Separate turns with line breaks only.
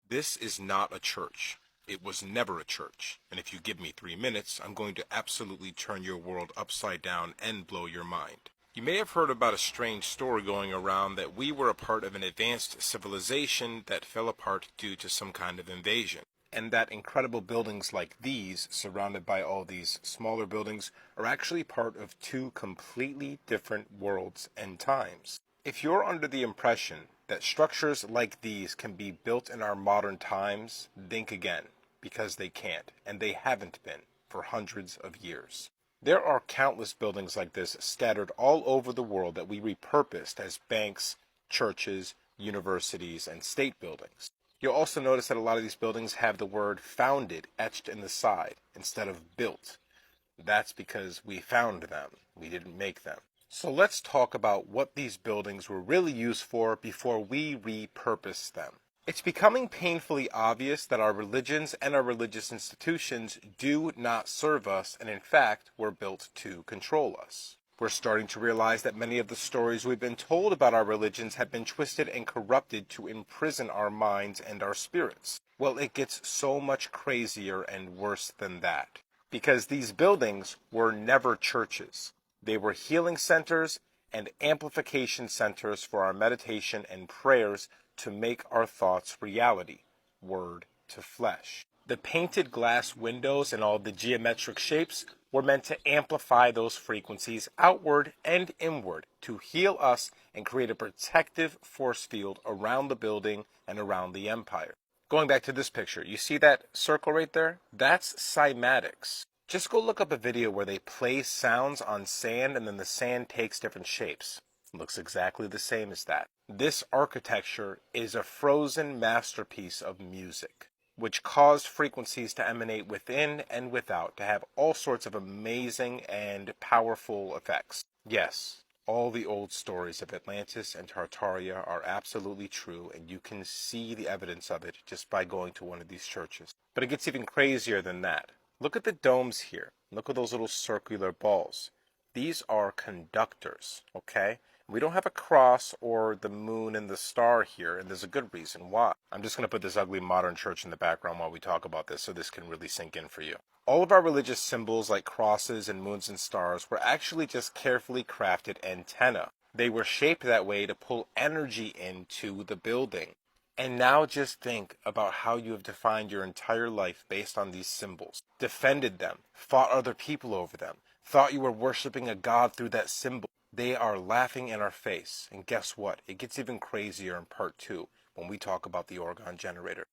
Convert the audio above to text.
This is not a church. It was never a church. And if you give me 3 minutes, I'm going to absolutely turn your world upside down and blow your mind. You may have heard about a strange story going around that we were a part of an advanced civilization that fell apart due to some kind of invasion. And that incredible buildings like these, surrounded by all these smaller buildings, are actually part of two completely different worlds and times. If you're under the impression that structures like these can be built in our modern times, think again, because they can't, and they haven't been for hundreds of years. There are countless buildings like this scattered all over the world that we repurposed as banks, churches, universities, and state buildings. You'll also notice that a lot of these buildings have the word founded etched in the side instead of built. That's because we found them. We didn't make them. So let's talk about what these buildings were really used for before we repurposed them. It's becoming painfully obvious that our religions and our religious institutions do not serve us and in fact were built to control us. We're starting to realize that many of the stories we've been told about our religions have been twisted and corrupted to imprison our minds and our spirits. Well, it gets so much crazier and worse than that. Because these buildings were never churches. They were healing centers and amplification centers for our meditation and prayers to make our thoughts reality, word to flesh. The painted glass windows and all the geometric shapes were meant to amplify those frequencies outward and inward to heal us and create a protective force field around the building and around the empire. Going back to this picture, you see that circle right there? That's cymatics. Just go look up a video where they play sounds on sand and then the sand takes different shapes. It looks exactly the same as that. This architecture is a frozen masterpiece of music, which caused frequencies to emanate within and without to have all sorts of amazing and powerful effects. Yes, all the old stories of Atlantis and Tartaria are absolutely true, and you can see the evidence of it just by going to one of these churches. But it gets even crazier than that. Look at the domes here. Look at those little circular balls. These are conductors, okay? We don't have a cross or the moon and the star here, and there's a good reason why. I'm just going to put this ugly modern church in the background while we talk about this so this can really sink in for you. All of our religious symbols like crosses and moons and stars were actually just carefully crafted antennae. They were shaped that way to pull energy into the building. And now just think about how you have defined your entire life based on these symbols, defended them, fought other people over them, thought you were worshiping a god through that symbol. They are laughing in our face. And guess what? It gets even crazier in part 2 when we talk about the Orgone generator.